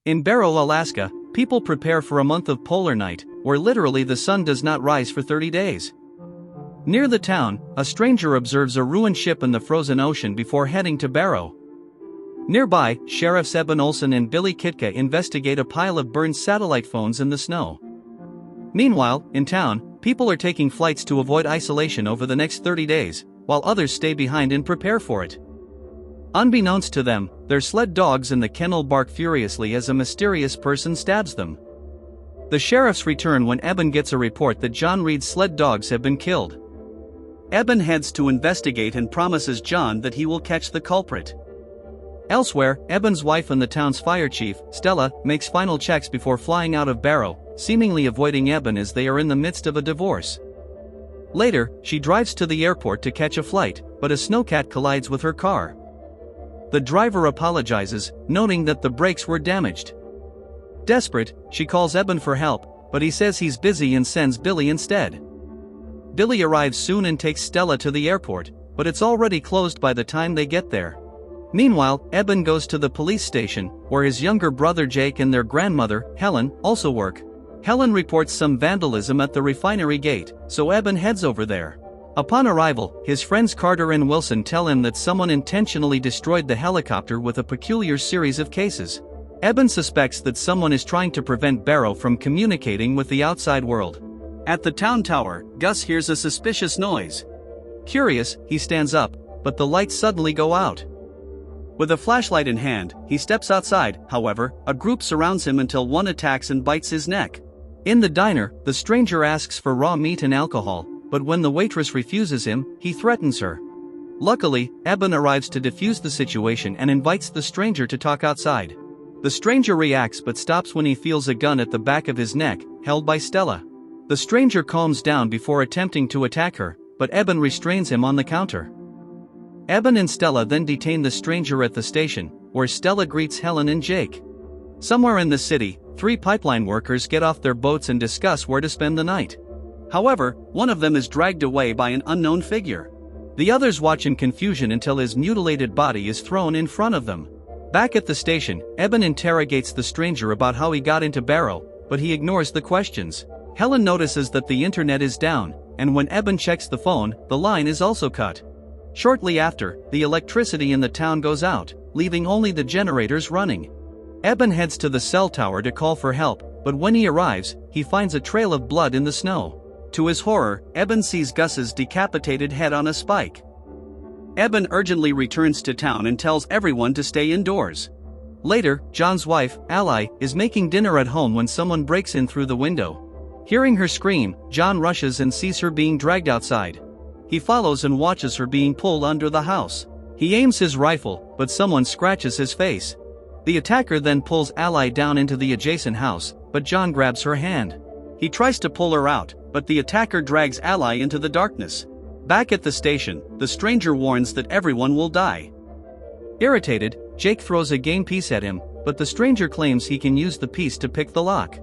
In Barrow, Alaska, people prepare for a month of polar night, where literally the sun does not rise for 30 days. Near the town, a stranger observes a ruined ship in the frozen ocean before heading to Barrow. Nearby, Sheriffs Eben Olson and Billy Kitka investigate a pile of burned satellite phones in the snow. Meanwhile, in town, people are taking flights to avoid isolation over the next 30 days, while others stay behind and prepare for it. Unbeknownst to them, their sled dogs in the kennel bark furiously as a mysterious person stabs them. The sheriffs return when Eben gets a report that John Reed's sled dogs have been killed. Eben heads to investigate and promises John that he will catch the culprit. Elsewhere, Eben's wife and the town's fire chief, Stella, makes final checks before flying out of Barrow, seemingly avoiding Eben as they are in the midst of a divorce. Later, she drives to the airport to catch a flight, but a snowcat collides with her car. The driver apologizes, noting that the brakes were damaged. Desperate, she calls Eben for help, but he says he's busy and sends Billy instead. Billy arrives soon and takes Stella to the airport, but it's already closed by the time they get there. Meanwhile, Eben goes to the police station, where his younger brother Jake and their grandmother, Helen, also work. Helen reports some vandalism at the refinery gate, so Eben heads over there. Upon arrival, his friends Carter and Wilson tell him that someone intentionally destroyed the helicopter with a peculiar series of cases. Eben suspects that someone is trying to prevent Barrow from communicating with the outside world. At the town tower, Gus hears a suspicious noise. Curious, he stands up, but the lights suddenly go out. With a flashlight in hand, he steps outside. However, a group surrounds him until one attacks and bites his neck. In the diner, the stranger asks for raw meat and alcohol, but when the waitress refuses him, he threatens her. Luckily, Eben arrives to defuse the situation and invites the stranger to talk outside. The stranger reacts but stops when he feels a gun at the back of his neck, held by Stella. The stranger calms down before attempting to attack her, but Eben restrains him on the counter. Eben and Stella then detain the stranger at the station, where Stella greets Helen and Jake. Somewhere in the city, 3 pipeline workers get off their boats and discuss where to spend the night. However, one of them is dragged away by an unknown figure. The others watch in confusion until his mutilated body is thrown in front of them. Back at the station, Eben interrogates the stranger about how he got into Barrow, but he ignores the questions. Helen notices that the internet is down, and when Eben checks the phone, the line is also cut. Shortly after, the electricity in the town goes out, leaving only the generators running. Eben heads to the cell tower to call for help, but when he arrives, he finds a trail of blood in the snow. To his horror, Eben sees Gus's decapitated head on a spike. Eben urgently returns to town and tells everyone to stay indoors. Later, John's wife, Ally, is making dinner at home when someone breaks in through the window. Hearing her scream, John rushes and sees her being dragged outside. He follows and watches her being pulled under the house. He aims his rifle, but someone scratches his face. The attacker then pulls Ally down into the adjacent house, but John grabs her hand. He tries to pull her out, but the attacker drags Ally into the darkness. Back at the station, the stranger warns that everyone will die. Irritated, Jake throws a game piece at him, but the stranger claims he can use the piece to pick the lock.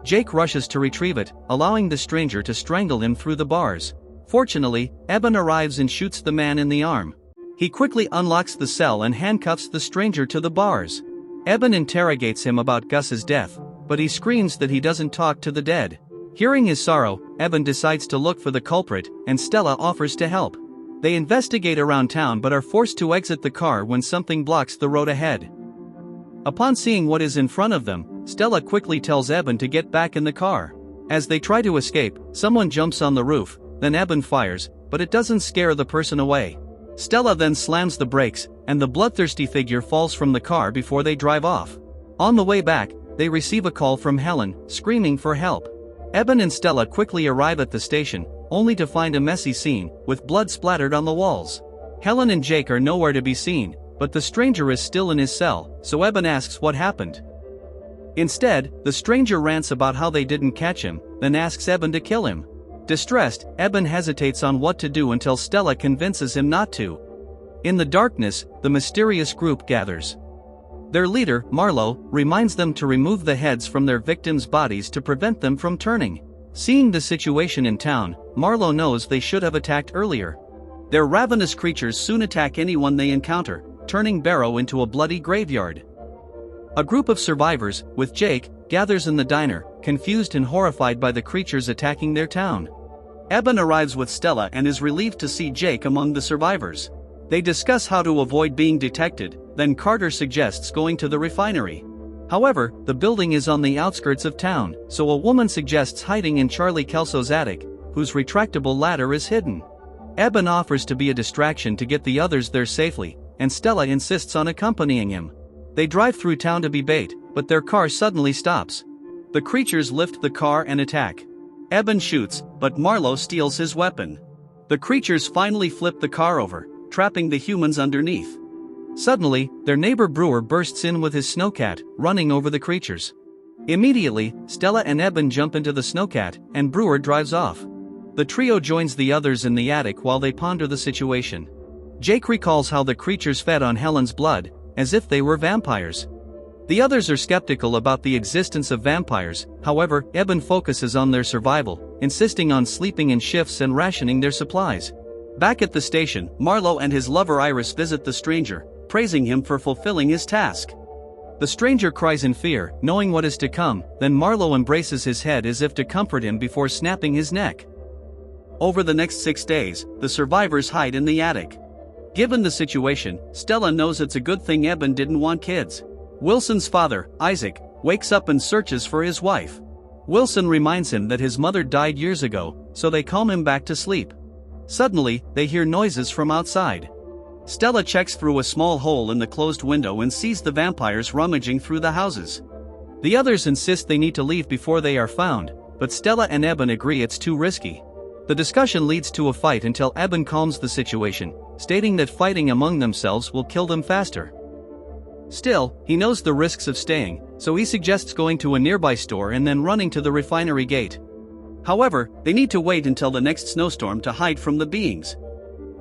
Jake rushes to retrieve it, allowing the stranger to strangle him through the bars. Fortunately, Eben arrives and shoots the man in the arm. He quickly unlocks the cell and handcuffs the stranger to the bars. Eben interrogates him about Gus's death, but he screams that he doesn't talk to the dead. Hearing his sorrow, Eben decides to look for the culprit, and Stella offers to help. They investigate around town but are forced to exit the car when something blocks the road ahead. Upon seeing what is in front of them, Stella quickly tells Eben to get back in the car. As they try to escape, someone jumps on the roof, then Eben fires, but it doesn't scare the person away. Stella then slams the brakes, and the bloodthirsty figure falls from the car before they drive off. On the way back, they receive a call from Helen, screaming for help. Eben and Stella quickly arrive at the station, only to find a messy scene, with blood splattered on the walls. Helen and Jake are nowhere to be seen, but the stranger is still in his cell, so Eben asks what happened. Instead, the stranger rants about how they didn't catch him, then asks Eben to kill him. Distressed, Eben hesitates on what to do until Stella convinces him not to. In the darkness, the mysterious group gathers. Their leader, Marlowe, reminds them to remove the heads from their victims' bodies to prevent them from turning. Seeing the situation in town, Marlowe knows they should have attacked earlier. Their ravenous creatures soon attack anyone they encounter, turning Barrow into a bloody graveyard. A group of survivors, with Jake, gathers in the diner, confused and horrified by the creatures attacking their town. Eben arrives with Stella and is relieved to see Jake among the survivors. They discuss how to avoid being detected, then Carter suggests going to the refinery. However, the building is on the outskirts of town, so a woman suggests hiding in Charlie Kelso's attic, whose retractable ladder is hidden. Eben offers to be a distraction to get the others there safely, and Stella insists on accompanying him. They drive through town to be bait, but their car suddenly stops. The creatures lift the car and attack. Eben shoots, but Marlowe steals his weapon. The creatures finally flip the car over, trapping the humans underneath. Suddenly, their neighbor Brewer bursts in with his snowcat, running over the creatures. Immediately, Stella and Eben jump into the snowcat, and Brewer drives off. The trio joins the others in the attic while they ponder the situation. Jake recalls how the creatures fed on Helen's blood, as if they were vampires. The others are skeptical about the existence of vampires, however, Eben focuses on their survival, insisting on sleeping in shifts and rationing their supplies. Back at the station, Marlowe and his lover Iris visit the stranger, praising him for fulfilling his task. The stranger cries in fear, knowing what is to come, then Marlowe embraces his head as if to comfort him before snapping his neck. Over the next 6 days, the survivors hide in the attic. Given the situation, Stella knows it's a good thing Eben didn't want kids. Wilson's father, Isaac, wakes up and searches for his wife. Wilson reminds him that his mother died years ago, so they calm him back to sleep. Suddenly, they hear noises from outside. Stella checks through a small hole in the closed window and sees the vampires rummaging through the houses. The others insist they need to leave before they are found, but Stella and Eben agree it's too risky. The discussion leads to a fight until Eben calms the situation, stating that fighting among themselves will kill them faster. Still, he knows the risks of staying, so he suggests going to a nearby store and then running to the refinery gate. However, they need to wait until the next snowstorm to hide from the beings.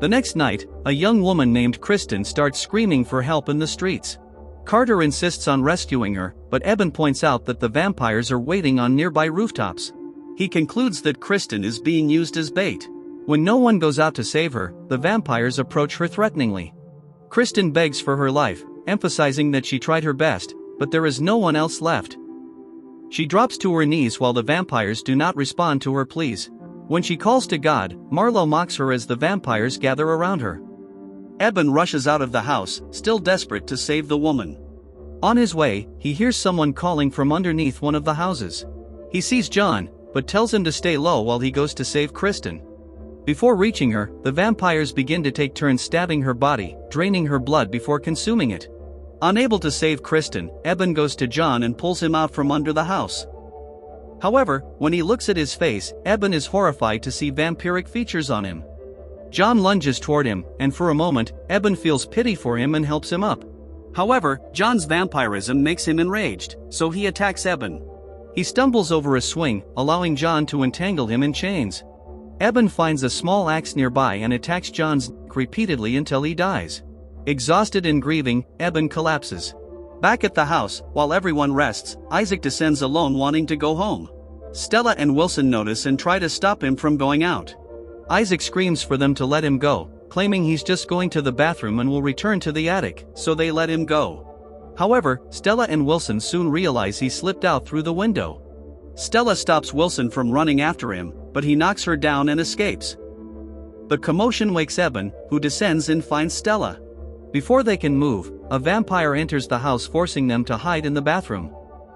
The next night, a young woman named Kristen starts screaming for help in the streets. Carter insists on rescuing her, but Eben points out that the vampires are waiting on nearby rooftops. He concludes that Kristen is being used as bait. When no one goes out to save her, the vampires approach her threateningly. Kristen begs for her life, emphasizing that she tried her best, but there is no one else left. She drops to her knees while the vampires do not respond to her pleas. When she calls to God, Marlowe mocks her as the vampires gather around her. Eben rushes out of the house, still desperate to save the woman. On his way, he hears someone calling from underneath one of the houses. He sees John, but tells him to stay low while he goes to save Kristen. Before reaching her, the vampires begin to take turns stabbing her body, draining her blood before consuming it. Unable to save Kristen, Eben goes to John and pulls him out from under the house. However, when he looks at his face, Eben is horrified to see vampiric features on him. John lunges toward him, and for a moment, Eben feels pity for him and helps him up. However, John's vampirism makes him enraged, so he attacks Eben. He stumbles over a swing, allowing John to entangle him in chains. Eben finds a small axe nearby and attacks John's neck repeatedly until he dies. Exhausted and grieving, Eben collapses. Back at the house, while everyone rests, Isaac descends alone wanting to go home. Stella and Wilson notice and try to stop him from going out. Isaac screams for them to let him go, claiming he's just going to the bathroom and will return to the attic, so they let him go. However, Stella and Wilson soon realize he slipped out through the window. Stella stops Wilson from running after him, but he knocks her down and escapes. The commotion wakes Eben, who descends and finds Stella. Before they can move, a vampire enters the house forcing them to hide in the bathroom.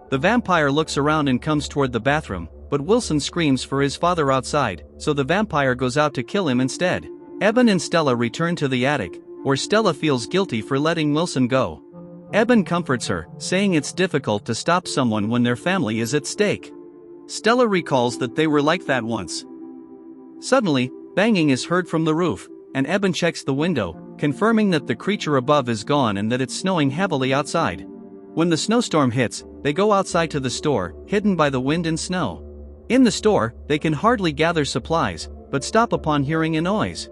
The vampire looks around and comes toward the bathroom, but Wilson screams for his father outside, so the vampire goes out to kill him instead. Eben and Stella return to the attic, where Stella feels guilty for letting Wilson go. Eben comforts her, saying it's difficult to stop someone when their family is at stake. Stella recalls that they were like that once. Suddenly, banging is heard from the roof, and Eben checks the window, confirming that the creature above is gone and that it's snowing heavily outside. When the snowstorm hits, they go outside to the store, hidden by the wind and snow. In the store, they can hardly gather supplies, but stop upon hearing a noise.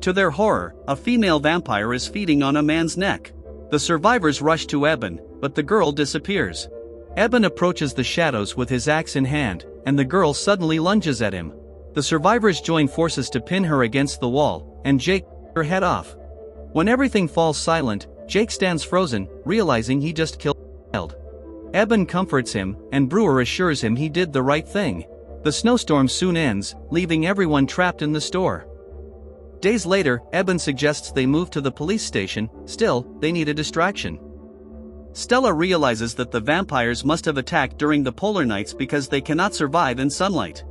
To their horror, a female vampire is feeding on a man's neck. The survivors rush to Eben, but the girl disappears. Eben approaches the shadows with his axe in hand, and the girl suddenly lunges at him. The survivors join forces to pin her against the wall, and Jake cuts her head off. When everything falls silent, Jake stands frozen, realizing he just killed a child. Eben comforts him, and Brewer assures him he did the right thing. The snowstorm soon ends, leaving everyone trapped in the store. Days later, Eben suggests they move to the police station. Still, they need a distraction. Stella realizes that the vampires must have attacked during the polar nights because they cannot survive in sunlight.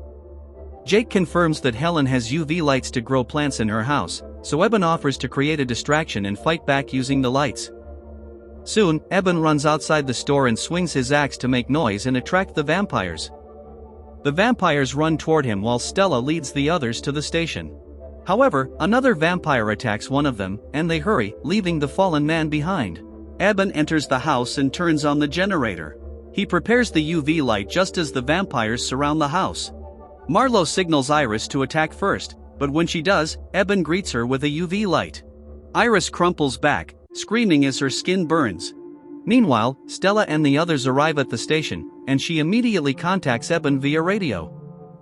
Jake confirms that Helen has UV lights to grow plants in her house, so Eben offers to create a distraction and fight back using the lights. Soon, Eben runs outside the store and swings his axe to make noise and attract the vampires. The vampires run toward him while Stella leads the others to the station. However, another vampire attacks one of them, and they hurry, leaving the fallen man behind. Eben enters the house and turns on the generator. He prepares the UV light just as the vampires surround the house. Marlowe signals Iris to attack first, but when she does, Eben greets her with a UV light. Iris crumples back, screaming as her skin burns. Meanwhile, Stella and the others arrive at the station, and she immediately contacts Eben via radio.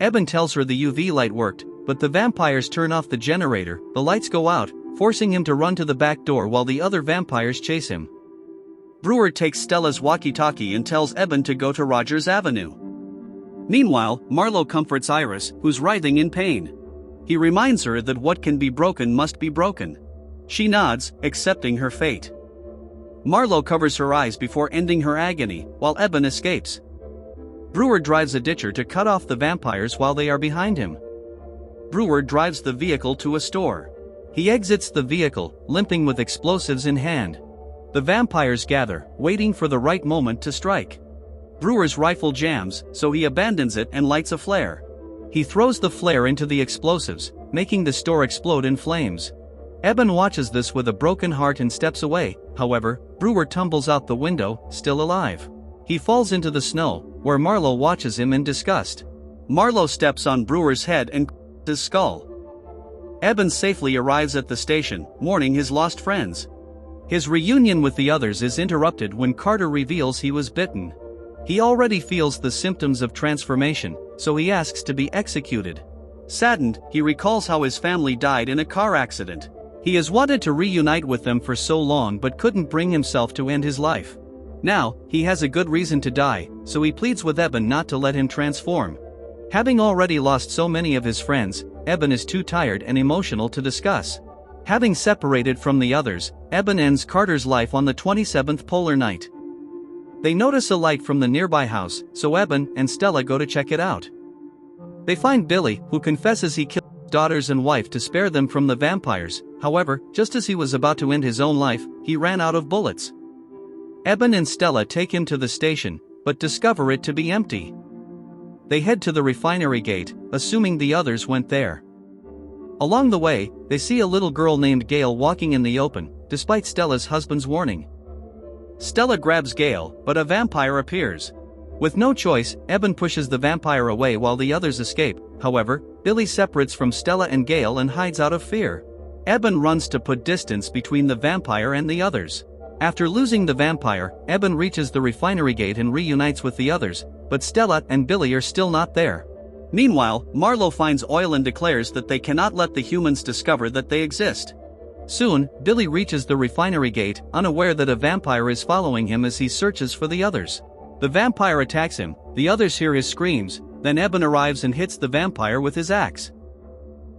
Eben tells her the UV light worked, but the vampires turn off the generator, the lights go out, forcing him to run to the back door while the other vampires chase him. Brewer takes Stella's walkie-talkie and tells Eben to go to Rogers Avenue. Meanwhile, Marlowe comforts Iris, who's writhing in pain. He reminds her that what can be broken must be broken. She nods, accepting her fate. Marlowe covers her eyes before ending her agony, while Eben escapes. Brewer drives a ditcher to cut off the vampires while they are behind him. Brewer drives the vehicle to a store. He exits the vehicle, limping with explosives in hand. The vampires gather, waiting for the right moment to strike. Brewer's rifle jams, so he abandons it and lights a flare. He throws the flare into the explosives, making the store explode in flames. Eben watches this with a broken heart and steps away. However, Brewer tumbles out the window, still alive. He falls into the snow, where Marlowe watches him in disgust. Marlowe steps on Brewer's head and his skull. Eben safely arrives at the station, mourning his lost friends. His reunion with the others is interrupted when Carter reveals he was bitten. He already feels the symptoms of transformation, so he asks to be executed. Saddened, he recalls how his family died in a car accident. He has wanted to reunite with them for so long but couldn't bring himself to end his life. Now, he has a good reason to die, so he pleads with Eben not to let him transform. Having already lost so many of his friends, Eben is too tired and emotional to discuss. Having separated from the others, Eben ends Carter's life on the 27th polar night. They notice a light from the nearby house, so Eben and Stella go to check it out. They find Billy, who confesses he killed his daughters and wife to spare them from the vampires. However, just as he was about to end his own life, he ran out of bullets. Eben and Stella take him to the station, but discover it to be empty. They head to the refinery gate, assuming the others went there. Along the way, they see a little girl named Gail walking in the open, despite Stella's husband's warning. Stella grabs Gail, but a vampire appears. With no choice, Eben pushes the vampire away while the others escape. However, Billy separates from Stella and Gail and hides out of fear. Eben runs to put distance between the vampire and the others. After losing the vampire, Eben reaches the refinery gate and reunites with the others, but Stella and Billy are still not there. Meanwhile, Marlowe finds oil and declares that they cannot let the humans discover that they exist. Soon, Billy reaches the refinery gate, unaware that a vampire is following him as he searches for the others. The vampire attacks him, the others hear his screams, then Eben arrives and hits the vampire with his axe.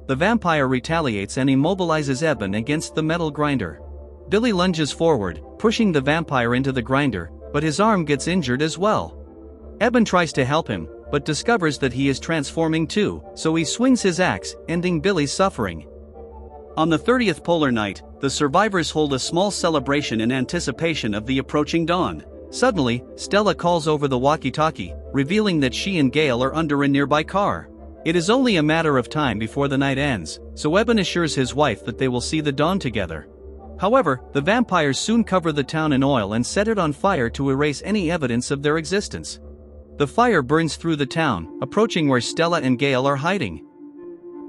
The vampire retaliates and immobilizes Eben against the metal grinder. Billy lunges forward, pushing the vampire into the grinder, but his arm gets injured as well. Eben tries to help him, but discovers that he is transforming too, so he swings his axe, ending Billy's suffering. On the 30th polar night, the survivors hold a small celebration in anticipation of the approaching dawn. Suddenly, Stella calls over the walkie-talkie, revealing that she and Gail are under a nearby car. It is only a matter of time before the night ends, so Eben assures his wife that they will see the dawn together. However, the vampires soon cover the town in oil and set it on fire to erase any evidence of their existence. The fire burns through the town, approaching where Stella and Gail are hiding.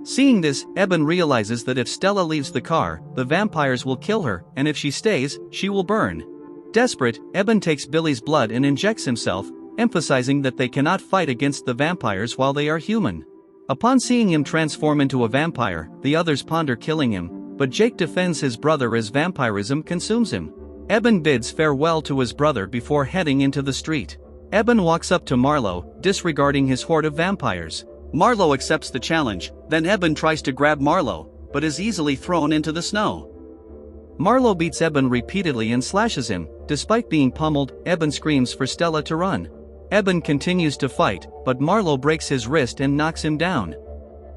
Seeing this, Eben realizes that if Stella leaves the car, the vampires will kill her, and if she stays, she will burn. Desperate, Eben takes Billy's blood and injects himself, emphasizing that they cannot fight against the vampires while they are human. Upon seeing him transform into a vampire, the others ponder killing him, but Jake defends his brother as vampirism consumes him. Eben bids farewell to his brother before heading into the street. Eben walks up to Marlowe, disregarding his horde of vampires. Marlowe accepts the challenge, then Eben tries to grab Marlowe, but is easily thrown into the snow. Marlowe beats Eben repeatedly and slashes him. Despite being pummeled, Eben screams for Stella to run. Eben continues to fight, but Marlowe breaks his wrist and knocks him down.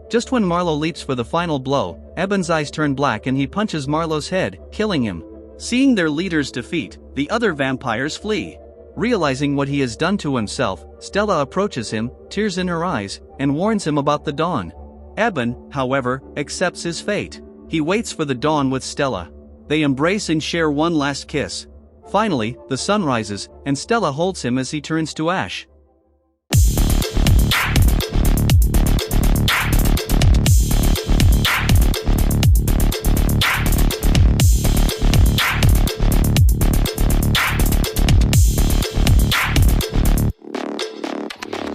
Just when Marlowe leaps for the final blow, Eben's eyes turn black and he punches Marlowe's head, killing him. Seeing their leader's defeat, the other vampires flee. Realizing what he has done to himself, Stella approaches him, tears in her eyes, and warns him about the dawn. Eben, however, accepts his fate. He waits for the dawn with Stella. They embrace and share one last kiss. Finally, the sun rises, and Stella holds him as he turns to ash.